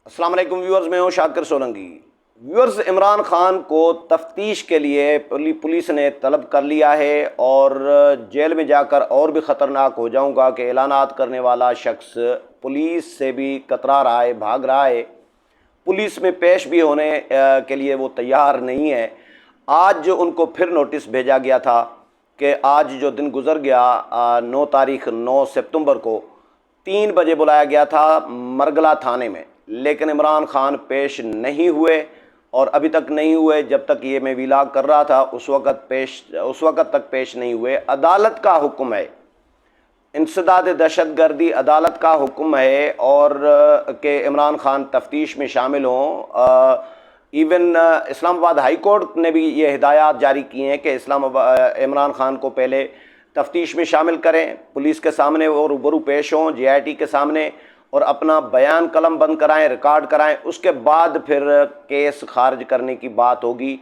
अस्सलाम वालेकुम व्यूअर्स, मैं हूं शाकिर सोलंकी। व्यूअर्स, इमरान खान को तफ्तीश के लिए पुलिस ने तलब कर लिया है और जेल में जाकर और भी ख़तरनाक हो जाऊंगा कि ऐलानात करने वाला शख्स पुलिस से भी कतरा रहा है, भाग रहा है। पुलिस में पेश भी होने के लिए वो तैयार नहीं है। आज उनको फिर नोटिस भेजा गया था कि आज जो दिन गुजर गया 9 सितंबर को 3 बजे बुलाया गया था मरगला थाने में, लेकिन इमरान खान पेश नहीं हुए और अभी तक नहीं हुए। जब तक ये मैं विलाग कर रहा था उस वक़्त तक पेश नहीं हुए। अदालत का हुक्म है, इंसदाद दहशतगर्दी अदालत का हुक्म है और कि इमरान खान तफ्तीश में शामिल हों। इवन इस्लामाबाद हाई कोर्ट ने भी ये हिदायत जारी की हैं कि इमरान खान को पहले तफ्तीश में शामिल करें, पुलिस के सामने वो रूबरू पेश हों, JIT के सामने, और अपना बयान कलम बंद कराएं, रिकॉर्ड कराएं, उसके बाद फिर केस खारिज करने की बात होगी।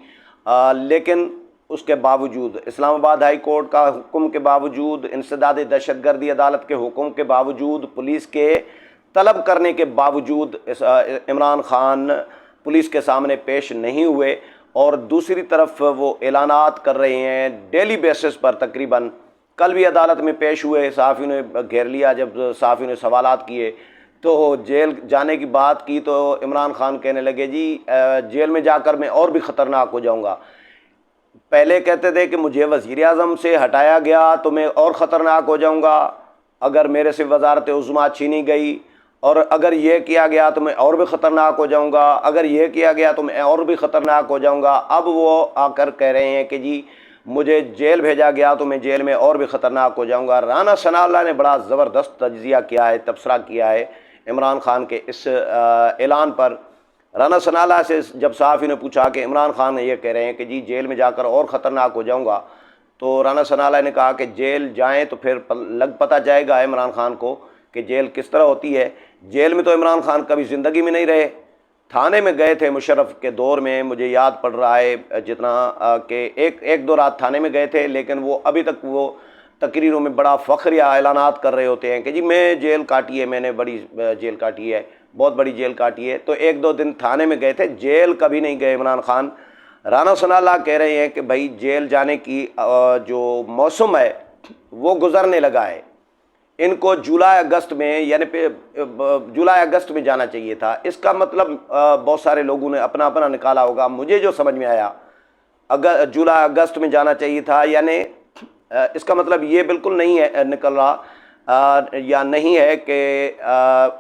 लेकिन उसके बावजूद इस्लामाबाद हाई कोर्ट का हुक्म के बावजूद, इंसदाद दहशतगर्दी अदालत के हुक्म के बावजूद, पुलिस के तलब करने के बावजूद इमरान खान पुलिस के सामने पेश नहीं हुए। और दूसरी तरफ वो ऐलानात कर रहे हैं डेली बेसिस पर। तकरीबन कल भी अदालत में पेश हुए, सहाफ़ी ने घेर लिया। जब सहाफ़ी ने सवालात किए तो जेल जाने की बात की तो इमरान खान कहने लगे, जी जेल में जाकर मैं और भी ख़तरनाक हो जाऊंगा। पहले कहते थे कि मुझे वज़ीर आज़म से हटाया गया तो मैं और ख़तरनाक हो जाऊंगा, अगर मेरे से वज़ारत उज़्मा छीनी गई, और अगर ये किया गया तो मैं और भी ख़तरनाक हो जाऊंगा, अगर ये किया गया तो मैं और भी ख़तरनाक हो जाऊंगा। अब वो आकर कह रहे हैं कि जी मुझे जेल भेजा गया तो मैं जेल में और भी ख़तरनाक हो जाऊंगा। राना सनाउल्लाह ने बड़ा ज़बरदस्त तज्ज़िया किया है, तबसरा किया है इमरान खान के इस ऐलान पर। राना सनाउल्लाह से जब सहाफ़ी ने पूछा कि इमरान खान ये कह रहे हैं कि जी जेल में जाकर और ख़तरनाक हो जाऊंगा, तो राना सनाउल्लाह ने कहा कि जेल जाएं तो फिर पता जाएगा इमरान खान को कि जेल किस तरह होती है। जेल में तो इमरान खान कभी ज़िंदगी में नहीं रहे, थाने में गए थे मुशर्रफ के दौर में, मुझे याद पड़ रहा है जितना कि एक दो रात थाने में गए थे, लेकिन वो अभी तक वो तकरीरों में बड़ा फ़ख्र या ऐलानात कर रहे होते हैं कि जी मैं जेल काटी है, मैंने बड़ी जेल काटी है, बहुत बड़ी जेल काटी है। तो एक दो दिन थाने में गए थे, जेल कभी नहीं गए इमरान खान। राना सनाउल्लाह कह रहे हैं कि भाई जेल जाने की जो मौसम है वो गुज़रने लगा है, इनको जुलाई अगस्त में, यानी जुलाई अगस्त में जाना चाहिए था। इसका मतलब बहुत सारे लोगों ने अपना अपना निकाला होगा। मुझे जो समझ में आया, अगर जुलाई अगस्त में जाना चाहिए था, यानी इसका मतलब ये बिल्कुल नहीं है निकल रहा या नहीं है कि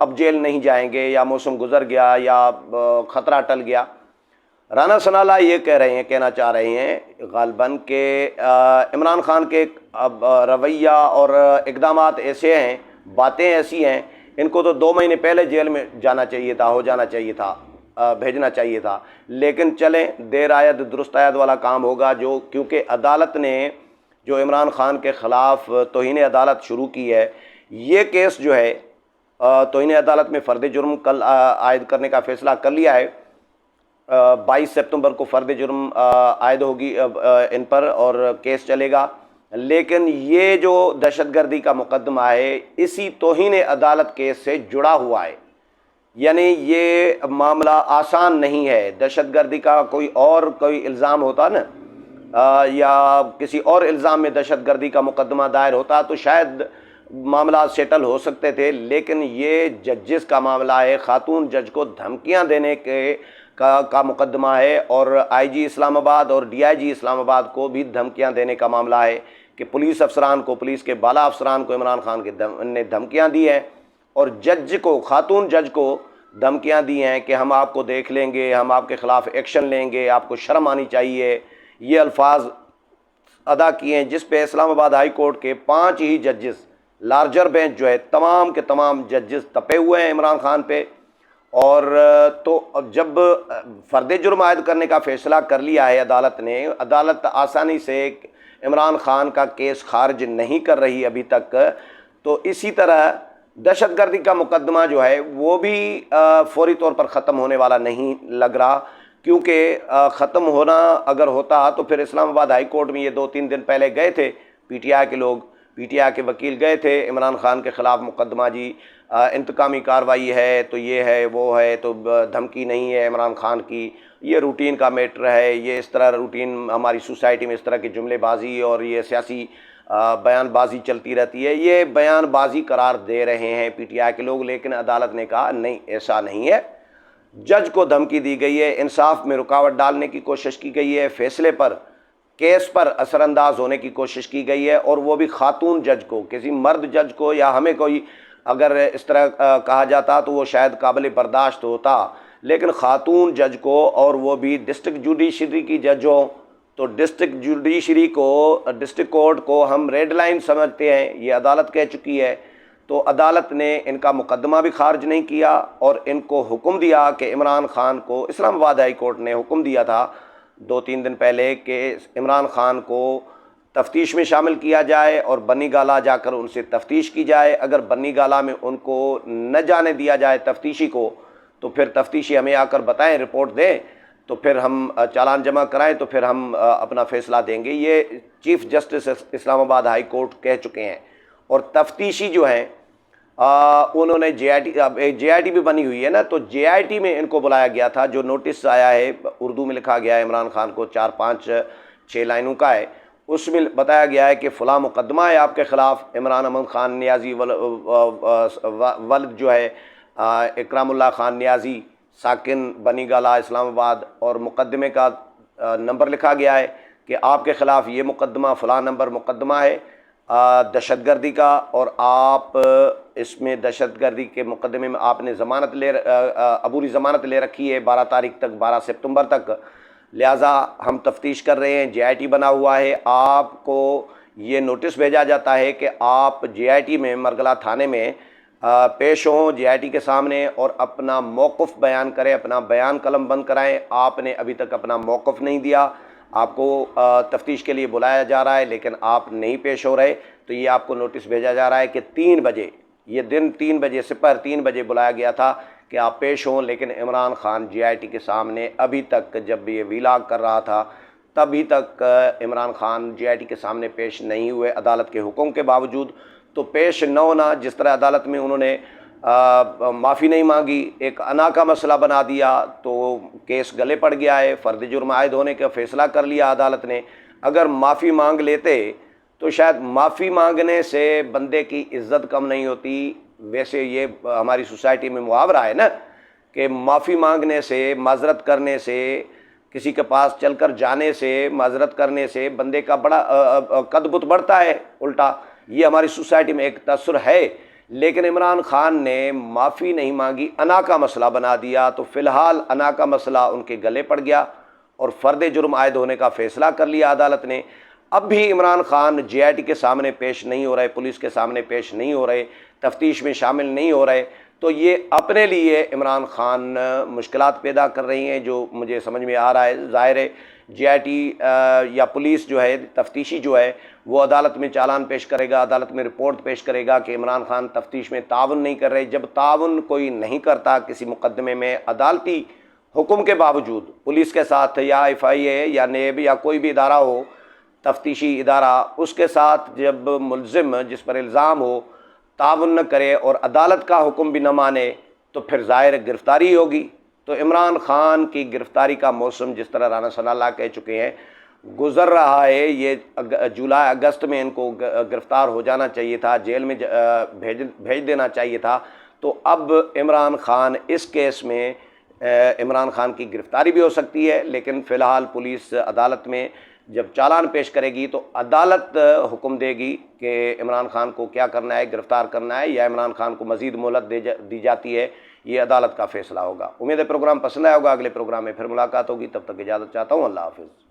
अब जेल नहीं जाएंगे या मौसम गुजर गया या ख़तरा टल गया। राना सनाउल्लाह ये कहना चाह रहे हैं गालिबन के इमरान खान के अब रवैया और इक़दामात ऐसे हैं, बातें ऐसी हैं, इनको तो 2 महीने पहले जेल में जाना चाहिए था, हो जाना चाहिए था, भेजना चाहिए था। लेकिन चलें, देर आयत दुरुस्त आयत वाला काम होगा। जो क्योंकि अदालत ने जो इमरान खान के ख़िलाफ़ तौहीन अदालत शुरू की है, ये केस जो है तौहीन अदालत में फ़र्द जुर्म कल आयद करने का फ़ैसला कर लिया है। 22 सितंबर को फ़र्द जुर्म आयद होगी इन पर और केस चलेगा। लेकिन ये जो दहशतगर्दी का मुकदमा है इसी तौहीन अदालत केस से जुड़ा हुआ है, यानी ये मामला आसान नहीं है। दहशतगर्दी का कोई इल्ज़ाम होता ना, या किसी और इल्ज़ाम में दहशतगर्दी का मुकदमा दायर होता तो शायद मामला सेटल हो सकते थे, लेकिन ये जजेस का मामला है, खातून जज को धमकियां देने का मुकदमा है, और IG इस्लामाबाद और DIG इस्लामाबाद को भी धमकियां देने का मामला है कि पुलिस अफसरान को, पुलिस के बाला अफसरान को इमरान खान ने धमकियां दी हैं, और जज को, खातून जज को धमकियां दी हैं कि हम आपको देख लेंगे, हम आपके ख़िलाफ़ एक्शन लेंगे, आपको शर्म आनी चाहिए। ये अल्फाज अदा किए हैं, जिस पे इस्लामाबाद हाई कोर्ट के 5 ही जजेस, लार्जर बेंच जो है, तमाम के तमाम जजेस तपे हुए हैं इमरान खान पे। और तो जब फ़र्द जुर्म आयद करने का फ़ैसला कर लिया है अदालत ने, अदालत आसानी से इमरान खान का केस खारिज नहीं कर रही अभी तक। तो इसी तरह दहशतगर्दी का मुकदमा जो है वो भी फौरी तौर पर ख़त्म होने वाला नहीं लग रहा, क्योंकि ख़त्म होना अगर होता तो फिर इस्लामाबाद हाई कोर्ट में ये 2-3 दिन पहले गए थे PTI के लोग, PTI के वकील गए थे इमरान खान के ख़िलाफ़ मुकदमा जी इंतकामी कार्रवाई है तो ये है वो है, तो धमकी नहीं है इमरान खान की, ये रूटीन का मैटर है, ये इस तरह रूटीन हमारी सोसाइटी में इस तरह की जुमलेबाजी और ये सियासी बयानबाजी चलती रहती है, ये बयानबाजी करार दे रहे हैं पीटीआई के लोग। लेकिन अदालत ने कहा नहीं, ऐसा नहीं है। जज को धमकी दी गई है, इंसाफ में रुकावट डालने की कोशिश की गई है, फैसले पर, केस पर असरअंदाज होने की कोशिश की गई है, और वो भी खातून जज को। किसी मर्द जज को या हमें कोई अगर इस तरह कहा जाता तो वो शायद काबिल बर्दाश्त होता, लेकिन खातून जज को, और वो भी डिस्ट्रिक्ट जुडिशरी की जज हो, तो डिस्ट्रिक्ट जुडिशरी को, डिस्ट्रिक्ट कोर्ट को हम रेड लाइन समझते हैं, ये अदालत कह चुकी है। तो अदालत ने इनका मुकदमा भी खारिज नहीं किया और इनको हुक्म दिया कि इमरान खान को, इस्लामाबाद हाई कोर्ट ने हुक्म दिया था 2-3 दिन पहले कि इमरान खान को तफ्तीश में शामिल किया जाए और बन्नी गाला जाकर उनसे तफ्तीश की जाए। अगर बन्नी गाला में उनको न जाने दिया जाए तफ्तीशी को, तो फिर तफ्तीशी हमें आकर बताएं, रिपोर्ट दें, तो फिर हम चालान जमा कराएं, तो फिर हम अपना फ़ैसला देंगे। ये chief justice Islamabad high court कह चुके हैं। और तफ्तीशी जो हैं उन्होंने JIT भी बनी हुई है ना, तो JIT में इनको बुलाया गया था। जो नोटिस आया है उर्दू में लिखा गया है, इमरान खान को 4-5-6 लाइनों का है, उसमें बताया गया है कि फ़लाँ मुकदमा है आपके ख़िलाफ़, इमरान अहमद खान नियाज़ी वल्द जो है इकरामुल्लाह खान नियाज़ी, साकिन बनी गाला इस्लामाबाद, और मुकदमे का नंबर लिखा गया है कि आपके ख़िलाफ़ ये मुकदमा फ़लाँ नंबर मुकदमा है दहशतगर्दी का, और आप इसमें दहशतगर्दी के मुकदमे में आपने ज़मानत अबूरी ज़मानत ले रखी है 12 तारीख तक, 12 सितंबर तक, लिहाजा हम तफ्तीश कर रहे हैं, JIT बना हुआ है। आपको ये नोटिस भेजा जाता है कि आप JIT में, मरगला थाने में पेश हों JIT के सामने और अपना मौक़िफ़ बयान करें, अपना बयान कलम बंद कराएं। आपने अभी तक अपना मौक़िफ़ नहीं दिया, आपको तफ्तीश के लिए बुलाया जा रहा है लेकिन आप नहीं पेश हो रहे, तो ये आपको नोटिस भेजा जा रहा है कि 3 बजे, ये दिन 3 बजे से पर 3 बजे बुलाया गया था कि आप पेश हों। लेकिन इमरान खान JIT के सामने अभी तक, जब ये वीलाग कर रहा था तभी तक इमरान खान JIT के सामने पेश नहीं हुए, अदालत के हुक्म के बावजूद। तो पेश न होना, जिस तरह अदालत में उन्होंने माफ़ी नहीं मांगी, एक अना का मसला बना दिया, तो केस गले पड़ गया है। फ़र्द जुर्म आयद होने का फ़ैसला कर लिया अदालत ने। अगर माफ़ी मांग लेते तो शायद माफ़ी मांगने से बंदे की इज़्ज़त कम नहीं होती। वैसे ये हमारी सोसाइटी में मुहावरा है ना कि माफ़ी मांगने से, माजरत करने से, किसी के पास चलकर जाने से, माजरत करने से बंदे का बड़ा कद-बुत बढ़ता है। उल्टा ये हमारी सोसाइटी में एक तसर है। लेकिन इमरान खान ने माफ़ी नहीं मांगी, अना का मसला बना दिया। तो फ़िलहाल अना का मसला उनके गले पड़ गया और फ़र्द जुर्म आयद होने का फ़ैसला कर लिया अदालत ने। अब भी इमरान खान JIT के सामने पेश नहीं हो रहे, पुलिस के सामने पेश नहीं हो रहे, तफ्तीश में शामिल नहीं हो रहे, तो ये अपने लिए इमरान खान मुश्किलात पैदा कर रही हैं, जो मुझे समझ में आ रहा है। ज़ाहिर है JIT या पुलिस जो है, तफ्तीशी जो है, वो अदालत में चालान पेश करेगा, अदालत में रिपोर्ट पेश करेगा कि इमरान खान तफ्तीश में ताउन नहीं कर रहे। जब ताउन कोई नहीं करता किसी मुकदमे में, अदालती हुक्म के बावजूद, पुलिस के साथ या FIA या NAB या कोई भी इदारा हो, तफ्तीशी इदारा, उसके साथ जब मुल्ज़िम जिस पर इल्ज़ाम हो ताउन न करे और अदालत का हुक्म भी न माने, तो फिर ज़ाहिर गिरफ़्तारी होगी। तो इमरान खान की गिरफ़्तारी का मौसम, जिस तरह राना सनाल्लाह कह चुके हैं, गुज़र रहा है। ये जुलाई अगस्त में इनको गिरफ़्तार हो जाना चाहिए था, जेल में भेज देना चाहिए था। तो अब इमरान खान, इस केस में इमरान खान की गिरफ़्तारी भी हो सकती है। लेकिन फ़िलहाल पुलिस अदालत में जब चालान पेश करेगी तो अदालत हुक्म देगी कि इमरान खान को क्या करना है, गिरफ़्तार करना है या इमरान खान को मज़ीद मोहलत दी जाती है। ये अदालत का फ़ैसला होगा। उम्मीद है प्रोग्राम पसंद आया होगा। अगले प्रोग्राम में फिर मुलाकात होगी, तब तक इजाज़त चाहता हूँ। अल्लाह हाफ़िज़।